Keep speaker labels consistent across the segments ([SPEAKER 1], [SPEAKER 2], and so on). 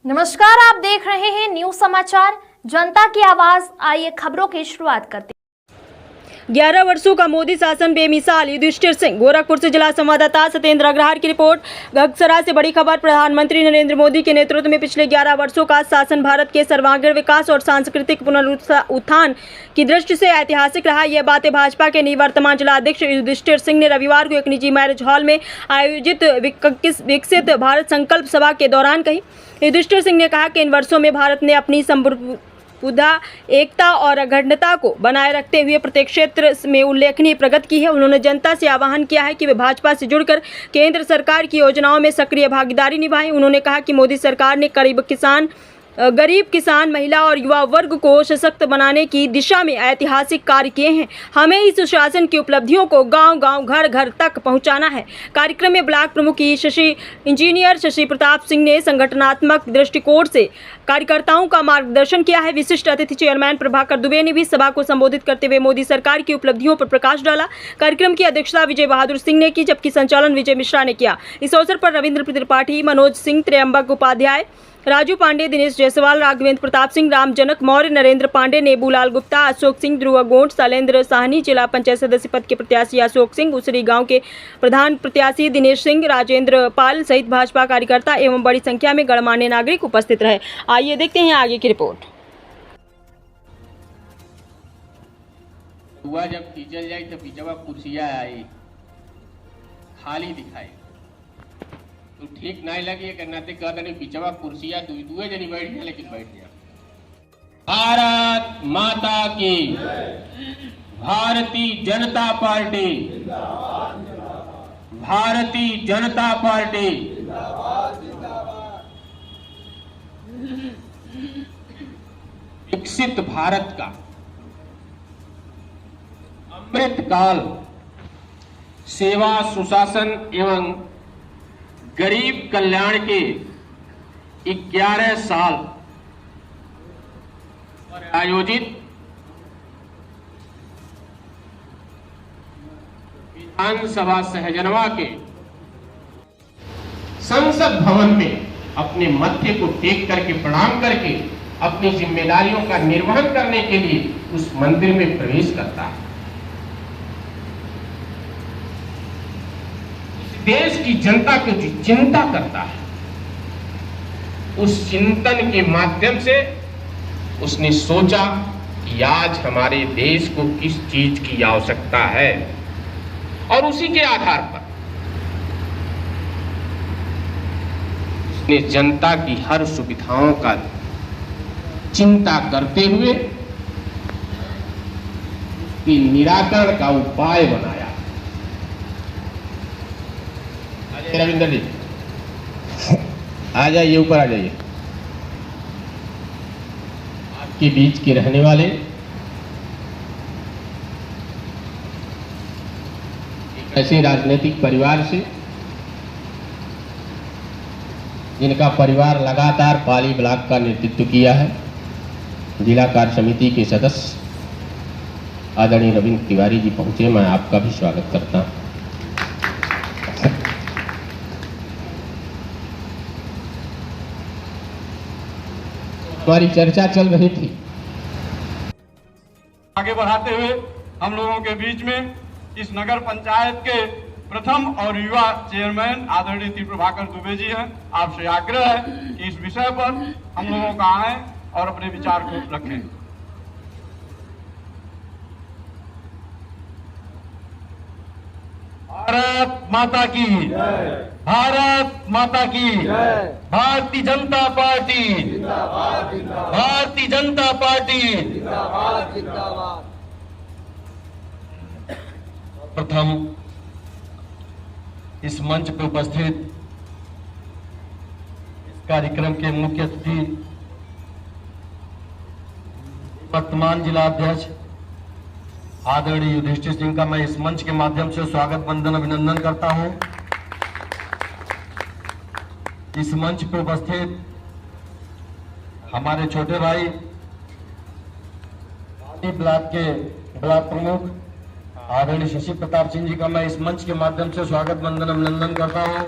[SPEAKER 1] नमस्कार, आप देख रहे हैं न्यूज समाचार जनता की आवाज। आइए खबरों की शुरुआत करते हैं।
[SPEAKER 2] 11 वर्षों का मोदी शासन बेमिसाल। युधिष्ठिर सिंह। गोरखपुर से जिला संवाददाता सत्येंद्र अग्रहार की रिपोर्ट। घगसरा से बड़ी खबर। प्रधानमंत्री नरेंद्र मोदी के नेतृत्व में पिछले 11 वर्षों का शासन भारत के सर्वांगीण विकास और सांस्कृतिक पुनरुत्थान की दृष्टि से ऐतिहासिक रहा। यह बातें भाजपा के निवर्तमान जिलाध्यक्ष युधिष्ठिर सिंह ने रविवार को एक निजी मैरिज हॉल में आयोजित विकसित भारत संकल्प सभा के दौरान कही। युधिष्ठिर सिंह ने कहा कि इन वर्षों में भारत ने अपनी संप्रभुता, एकता और अखंडता को बनाए रखते हुए प्रत्येक क्षेत्र में उल्लेखनीय प्रगति की है। उन्होंने जनता से आह्वान किया है कि वे भाजपा से जुड़कर केंद्र सरकार की योजनाओं में सक्रिय भागीदारी निभाएं। उन्होंने कहा कि मोदी सरकार ने गरीब किसान, महिला और युवा वर्ग को सशक्त बनाने की दिशा में ऐतिहासिक कार्य किए हैं। हमें इस शासन की उपलब्धियों को गांव-गांव, घर-घर तक पहुंचाना है। कार्यक्रम में ब्लॉक प्रमुख इंजीनियर शशि प्रताप सिंह ने संगठनात्मक दृष्टिकोण से कार्यकर्ताओं का मार्गदर्शन किया है। विशिष्ट अतिथि चेयरमैन प्रभाकर दुबे ने भी सभा को संबोधित करते हुए मोदी सरकार की उपलब्धियों पर प्रकाश डाला। कार्यक्रम की अध्यक्षता विजय बहादुर सिंह ने की, जबकि संचालन विजय मिश्रा ने किया। इस अवसर पर रविंद्र त्रिपाठी, मनोज सिंह, त्र्यंबक उपाध्याय, राजू पांडे, दिनेश जायसवाल, राघवेंद्र प्रताप सिंह, राम जनक मौर्य, नरेंद्र पांडे, नेबूलाल गुप्ता, अशोक सिंह, ध्रुव गोंड, शैलेंद्र साहनी, जिला पंचायत सदस्य पद के प्रत्याशी अशोक सिंह, उसरी गांव के प्रधान प्रत्याशी दिनेश सिंह, राजेंद्र पाल सहित भाजपा कार्यकर्ता एवं बड़ी संख्या में गणमान्य नागरिक उपस्थित रहे। आइए देखते हैं आगे की रिपोर्ट।
[SPEAKER 3] हुआ जब खींचल जाए तो पीछवा कुर्सियां आई खाली दिखाई तो ठीक नहीं लगी करना कहते पीछवा कुर्सियां दुए जनी बैठ गया, लेकिन बैठ गया। भारत माता की, भारतीय जनता पार्टी, भारतीय जनता पार्टी। विकसित भारत का अमृत काल सेवा, सुशासन एवं गरीब कल्याण के 11 साल पर आयोजित विधानसभा सहजनवा के संसद भवन में अपने मत्थे को टेक करके प्रणाम करके अपनी जिम्मेदारियों का निर्वहन करने के लिए उस मंदिर में प्रवेश करता है। देश की जनता की जो चिंता करता है, उस चिंतन के माध्यम से उसने सोचा कि आज हमारे देश को किस चीज की आवश्यकता है, और उसी के आधार पर उसने जनता की हर सुविधाओं का चिंता करते हुए उसके निराकरण का उपाय बनाया। रविंद्र जी आ जाइए, ऊपर आ जाइए। आपके बीच के रहने वाले एक ऐसे राजनीतिक परिवार से जिनका परिवार लगातार पाली ब्लॉक का नेतृत्व किया है, जिला कार्य समिति के सदस्य आदरणीय रविंद्र तिवारी जी पहुंचे। मैं आपका भी स्वागत करता हूं। हमारी चर्चा चल रही थी,
[SPEAKER 4] आगे बढ़ाते हुए हम लोगों के बीच में इस नगर पंचायत के प्रथम और युवा चेयरमैन आदरणीय प्रभाकर दुबे जी हैं। आपसे आग्रह है कि इस विषय पर हम लोगों का आए और अपने विचार को रखें। भारत माता की, भारत माता की, भारतीय जनता पार्टी, भारतीय जनता पार्टी। प्रथम इस मंच पर उपस्थित इस कार्यक्रम के मुख्य अतिथि वर्तमान जिला अध्यक्ष आदरणीय युधिष्ठिर सिंह का मैं इस मंच के माध्यम से स्वागत, वंदन, अभिनंदन करता हूं। इस मंच पर उपस्थित हमारे छोटे भाई ब्लॉक के ब्लॉक प्रमुख आदरणीय शशि प्रताप सिंह जी का मैं इस मंच के माध्यम से स्वागत, वंदन, अभिनंदन करता हूं।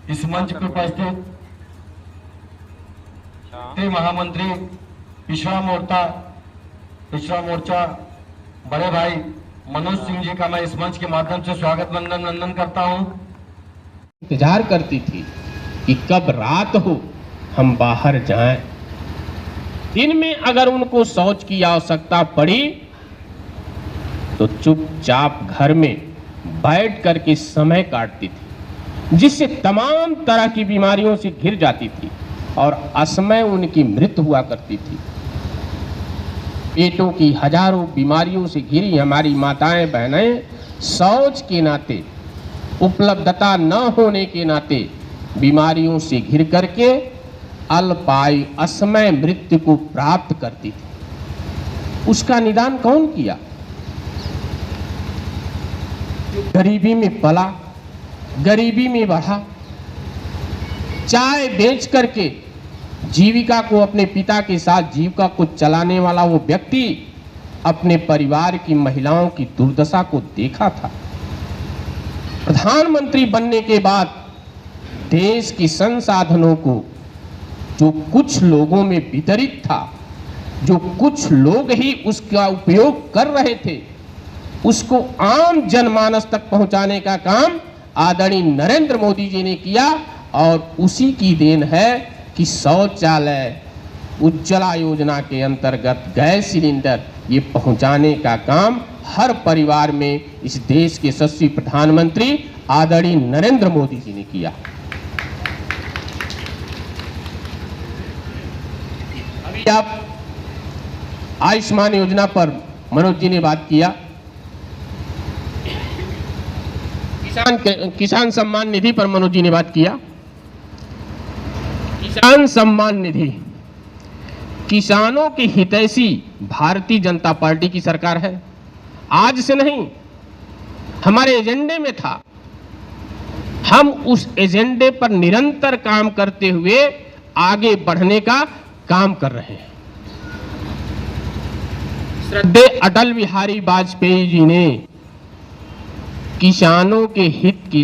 [SPEAKER 4] इस मंच पर उपस्थित
[SPEAKER 5] के महामंत्री पिछड़ा मोर्चा बड़े भाई मनोज सिंह जी का मैं इस मंच के माध्यम से स्वागत वंदन करता हूं।
[SPEAKER 3] इंतजार करती थी कि कब रात हो हम बाहर जाएं। दिन में अगर उनको शौच की आवश्यकता पड़ी तो चुपचाप घर में बैठ करके समय काटती थी, जिससे तमाम तरह की बीमारियों से घिर जाती थी और असमय उनकी मृत्यु हुआ करती थी। पेटों की हजारों बीमारियों से घिरी हमारी माताएं बहनें शौच के नाते, उपलब्धता न होने के नाते बीमारियों से घिर करके अल्पायु असमय मृत्यु को प्राप्त करती थी। उसका निदान कौन किया? गरीबी में पला, गरीबी में बढ़ा, चाय बेच करके जीविका को, अपने पिता के साथ जीविका को चलाने वाला वो व्यक्ति अपने परिवार की महिलाओं की दुर्दशा को देखा था। प्रधानमंत्री बनने के बाद देश के संसाधनों को जो कुछ लोगों में वितरित था, जो कुछ लोग ही उसका उपयोग कर रहे थे, उसको आम जनमानस तक पहुंचाने का काम आदरणीय नरेंद्र मोदी जी ने किया। और उसी की देन है कि शौचालय, उज्ज्वला योजना के अंतर्गत गैस सिलेंडर ये पहुंचाने का काम हर परिवार में इस देश के यशस्वी प्रधानमंत्री आदरणीय नरेंद्र मोदी जी ने किया। अभी आप आयुष्मान योजना पर मनोज जी ने बात किया। किसान सम्मान निधि पर मनोज जी ने बात किया। किसान सम्मान निधि किसानों की हितैषी भारतीय जनता पार्टी की सरकार है। आज से नहीं, हमारे एजेंडे में था। हम उस एजेंडे पर निरंतर काम करते हुए आगे बढ़ने का काम कर रहे हैं। श्रद्धेय अटल बिहारी वाजपेयी जी ने किसानों के हित की